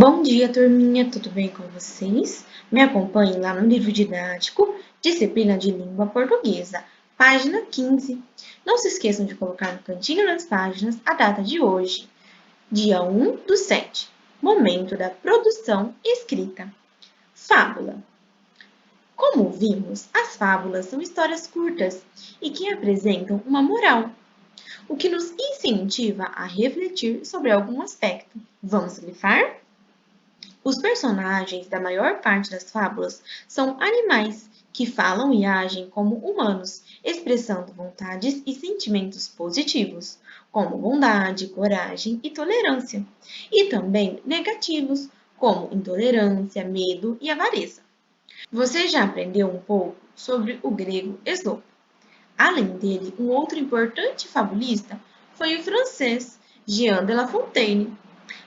Bom dia, turminha, tudo bem com vocês? Me acompanhem lá no livro didático, disciplina de língua portuguesa, página 15. Não se esqueçam de colocar no cantinho das páginas a data de hoje, dia 1/7, momento da produção escrita. Fábula. Como vimos, as fábulas são histórias curtas e que apresentam uma moral, o que nos incentiva a refletir sobre algum aspecto. Vamos grifar? Os personagens da maior parte das fábulas são animais que falam e agem como humanos, expressando vontades e sentimentos positivos, como bondade, coragem e tolerância, e também negativos, como intolerância, medo e avareza. Você já aprendeu um pouco sobre o grego Esopo. Além dele, um outro importante fabulista foi o francês Jean de La Fontaine.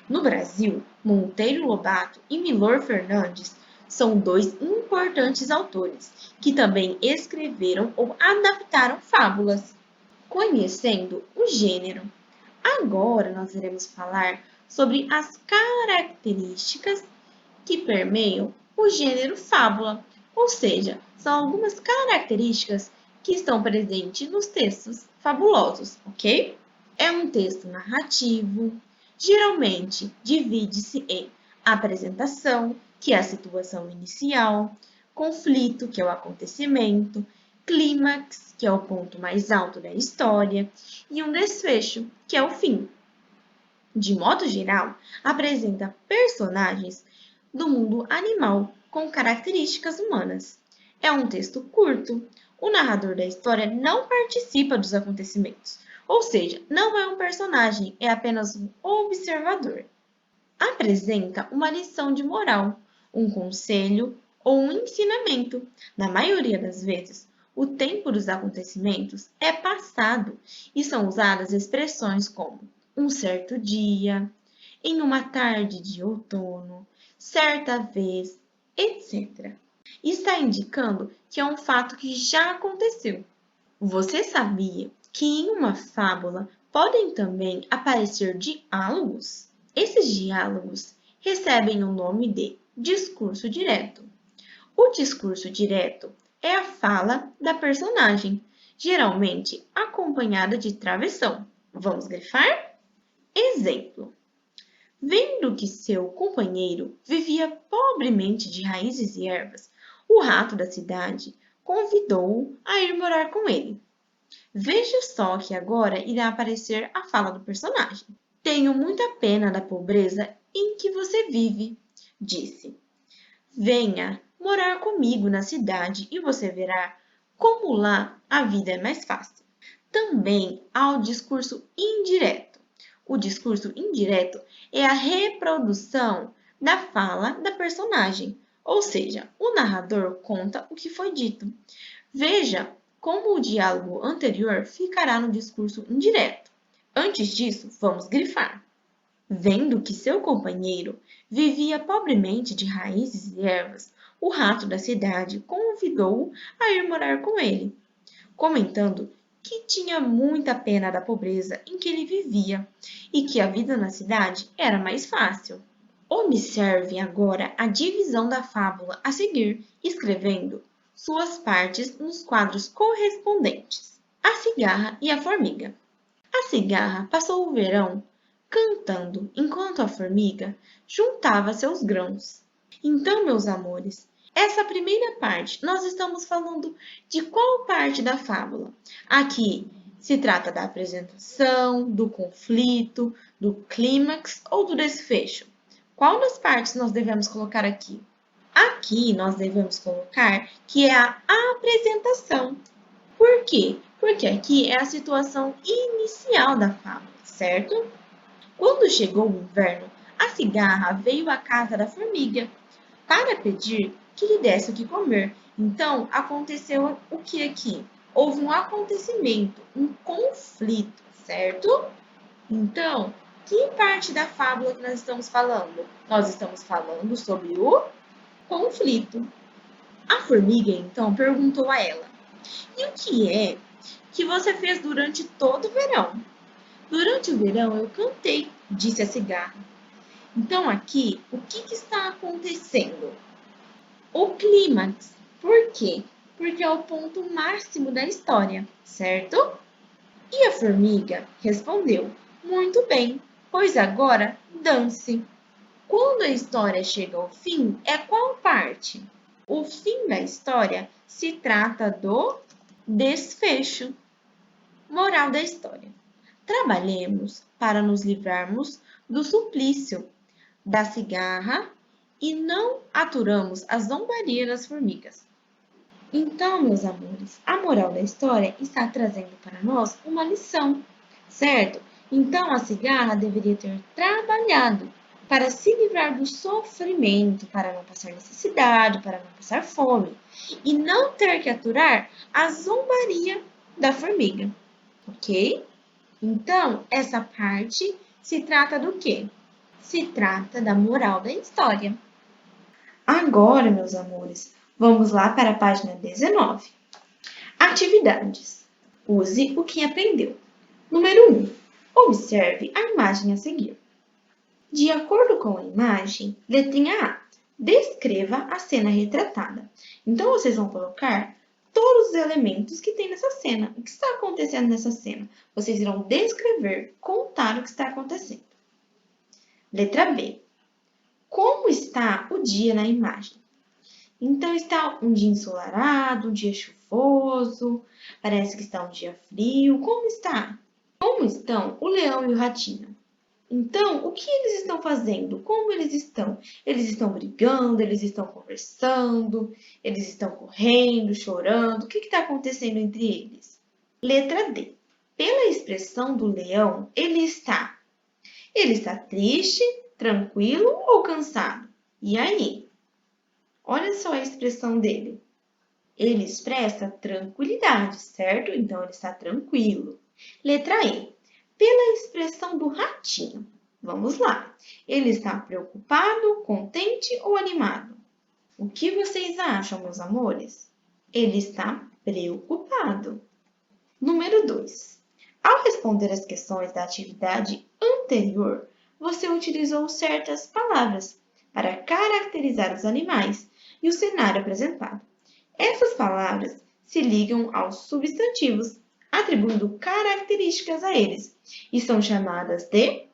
No Brasil, Monteiro Lobato e Milor Fernandes são dois importantes autores que também escreveram ou adaptaram fábulas, conhecendo o gênero. Agora nós iremos falar sobre as características que permeiam o gênero fábula, ou seja, são algumas características que estão presentes nos textos fabulosos, ok? É um texto narrativo. Geralmente, divide-se em apresentação, que é a situação inicial, conflito, que é o acontecimento, clímax, que é o ponto mais alto da história, e um desfecho, que é o fim. De modo geral, apresenta personagens do mundo animal com características humanas. É um texto curto. O narrador da história não participa dos acontecimentos, ou seja, não é um personagem, é apenas um observador. Apresenta uma lição de moral, um conselho ou um ensinamento. Na maioria das vezes, o tempo dos acontecimentos é passado e são usadas expressões como um certo dia, em uma tarde de outono, certa vez, etc. Está indicando que é um fato que já aconteceu. Você sabia que em uma fábula podem também aparecer diálogos? Esses diálogos recebem o nome de discurso direto. O discurso direto é a fala da personagem, geralmente acompanhada de travessão. Vamos grifar? Exemplo. Vendo que seu companheiro vivia pobremente de raízes e ervas, o rato da cidade convidou-o a ir morar com ele. Veja só que agora irá aparecer a fala do personagem. Tenho muita pena da pobreza em que você vive, disse. Venha morar comigo na cidade e você verá como lá a vida é mais fácil. Também há o discurso indireto. O discurso indireto é a reprodução da fala da personagem, ou seja, o narrador conta o que foi dito. Veja como o diálogo anterior ficará no discurso indireto. Antes disso, vamos grifar. Vendo que seu companheiro vivia pobremente de raízes e ervas, o rato da cidade convidou-o a ir morar com ele, comentando que tinha muita pena da pobreza em que ele vivia e que a vida na cidade era mais fácil. Observe agora a divisão da fábula a seguir, escrevendo suas partes nos quadros correspondentes. A cigarra e a formiga. A cigarra passou o verão cantando enquanto a formiga juntava seus grãos. Então, meus amores, essa primeira parte, nós estamos falando de qual parte da fábula? Aqui se trata da apresentação, do conflito, do clímax ou do desfecho? Qual das partes nós devemos colocar aqui? Aqui nós devemos colocar que é a apresentação. Por quê? Porque aqui é a situação inicial da fábula, certo? Quando chegou o inverno, a cigarra veio à casa da formiga para pedir que lhe desse o que comer. Então, aconteceu o que aqui? Houve um acontecimento, um conflito, certo? Então, que parte da fábula que nós estamos falando? Nós estamos falando sobre o conflito. A formiga, então, perguntou a ela: E o que é que você fez durante todo o verão? Durante o verão eu cantei, disse a cigarra. Então, aqui, o que está acontecendo? O clímax. Por quê? Porque é o ponto máximo da história, certo? E a formiga respondeu: Muito bem, pois agora dance. Quando a história chega ao fim, é qual parte? O fim da história se trata do desfecho. Moral da história: trabalhemos para nos livrarmos do suplício da cigarra e não aturamos a zombaria das formigas. Então, meus amores, a moral da história está trazendo para nós uma lição, certo? Então, a cigarra deveria ter trabalhado para se livrar do sofrimento, para não passar necessidade, para não passar fome, e não ter que aturar a zombaria da formiga, ok? Então, essa parte se trata do quê? Se trata da moral da história. Agora, meus amores, vamos lá para a página 19. Atividades. Use o que aprendeu. Número 1. Observe a imagem a seguir. De acordo com a imagem, letrinha A, descreva a cena retratada. Então, vocês vão colocar todos os elementos que tem nessa cena. O que está acontecendo nessa cena? Vocês irão descrever, contar o que está acontecendo. Letra B. Como está o dia na imagem? Então, está um dia ensolarado, um dia chuvoso, parece que está um dia frio. Como está? Como estão o leão e o ratinho? Então, o que eles estão fazendo? Como eles estão? Eles estão brigando, eles estão conversando, eles estão correndo, chorando. O que está acontecendo entre eles? Letra D. Pela expressão do leão, ele está triste, tranquilo ou cansado? E aí? Olha só a expressão dele. Ele expressa tranquilidade, certo? Então, ele está tranquilo. Letra E. Pela expressão do ratinho. Vamos lá. Ele está preocupado, contente ou animado? O que vocês acham, meus amores? Ele está preocupado. Número 2. Ao responder as questões da atividade anterior, você utilizou certas palavras para caracterizar os animais e o cenário apresentado. Essas palavras se ligam aos substantivos, atribuindo características a eles, e são chamadas de...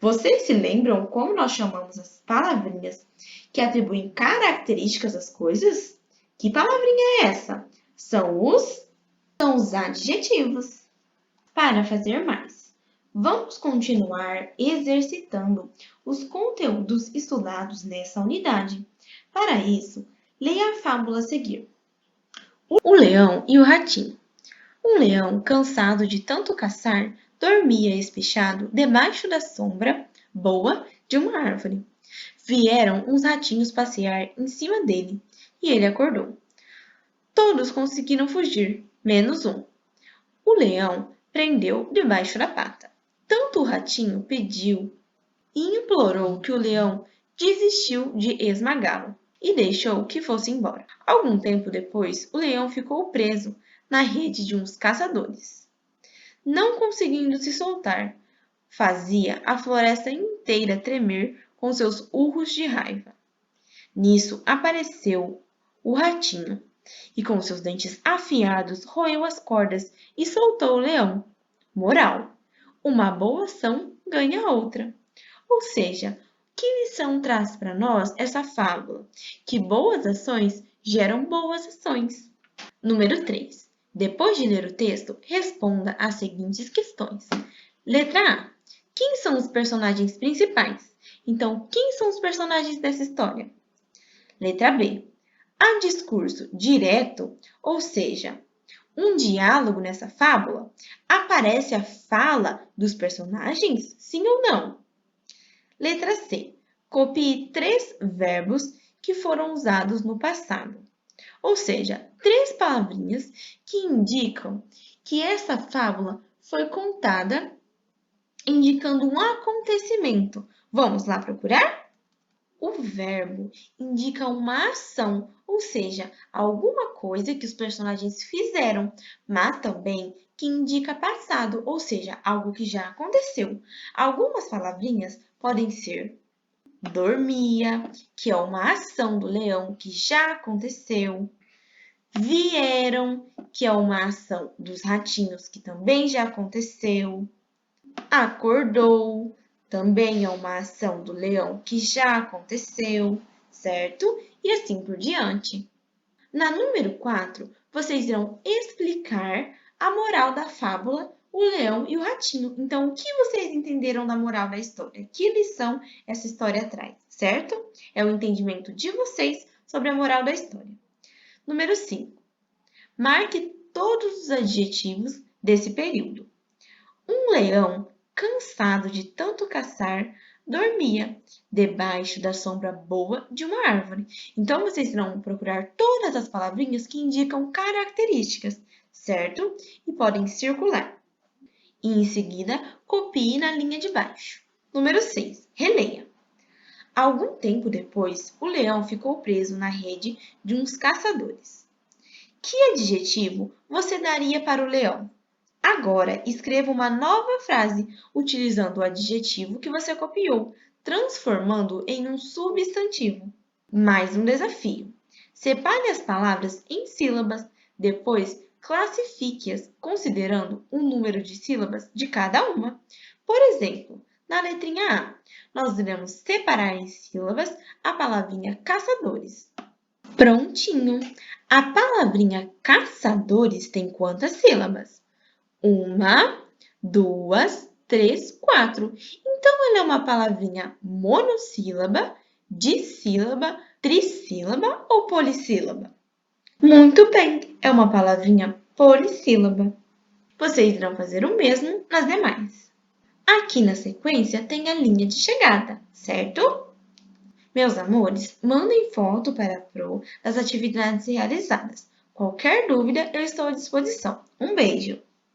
Vocês se lembram como nós chamamos as palavrinhas que atribuem características às coisas? Que palavrinha é essa? São os adjetivos. Para fazer mais, vamos continuar exercitando os conteúdos estudados nessa unidade. Para isso, leia a fábula a seguir. O leão e o ratinho. Um leão, cansado de tanto caçar, dormia espichado debaixo da sombra boa de uma árvore. Vieram uns ratinhos passear em cima dele e ele acordou. Todos conseguiram fugir, menos um. O leão prendeu debaixo da pata. Tanto o ratinho pediu e implorou que o leão desistiu de esmagá-lo e deixou que fosse embora. Algum tempo depois, o leão ficou preso na rede de uns caçadores. Não conseguindo se soltar, fazia a floresta inteira tremer com seus urros de raiva. Nisso apareceu o ratinho e com seus dentes afiados roeu as cordas e soltou o leão. Moral: uma boa ação ganha outra. Ou seja, que lição traz para nós essa fábula? Que boas ações geram boas ações. Número 3. Depois de ler o texto, responda as seguintes questões. Letra A. Quem são os personagens principais? Então, quem são os personagens dessa história? Letra B. Há discurso direto, ou seja, um diálogo nessa fábula? Aparece a fala dos personagens? Sim ou não? Letra C. Copie 3 verbos que foram usados no passado. Ou seja, 3 palavrinhas que indicam que essa fábula foi contada indicando um acontecimento. Vamos lá procurar? O verbo indica uma ação, ou seja, alguma coisa que os personagens fizeram, mas também que indica passado, ou seja, algo que já aconteceu. Algumas palavrinhas podem ser dormia, que é uma ação do leão que já aconteceu. Vieram, que é uma ação dos ratinhos que também já aconteceu. Acordou, também é uma ação do leão que já aconteceu, certo? E assim por diante. Na número 4, vocês irão explicar a moral da fábula O Leão e o Ratinho. Então, o que vocês entenderam da moral da história? Que lição essa história traz, certo? É o entendimento de vocês sobre a moral da história. Número 5. Marque todos os adjetivos desse período. Um leão, cansado de tanto caçar, dormia debaixo da sombra boa de uma árvore. Então, vocês irão procurar todas as palavrinhas que indicam características, certo? E podem circular. E em seguida, copie na linha de baixo. Número 6. Releia. Algum tempo depois, o leão ficou preso na rede de uns caçadores. Que adjetivo você daria para o leão? Agora, escreva uma nova frase utilizando o adjetivo que você copiou, transformando em um substantivo. Mais um desafio. Separe as palavras em sílabas, depois classifique-as considerando o número de sílabas de cada uma. Por exemplo, na letrinha A, nós iremos separar em sílabas a palavrinha caçadores. Prontinho! A palavrinha caçadores tem quantas sílabas? 1, 2, 3, 4. Então, ela é uma palavrinha monossílaba, dissílaba, trissílaba ou polissílaba? Muito bem, é uma palavrinha polissílaba. Vocês irão fazer o mesmo nas demais. Aqui na sequência tem a linha de chegada, certo? Meus amores, mandem foto para a Pro das atividades realizadas. Qualquer dúvida, eu estou à disposição. Um beijo!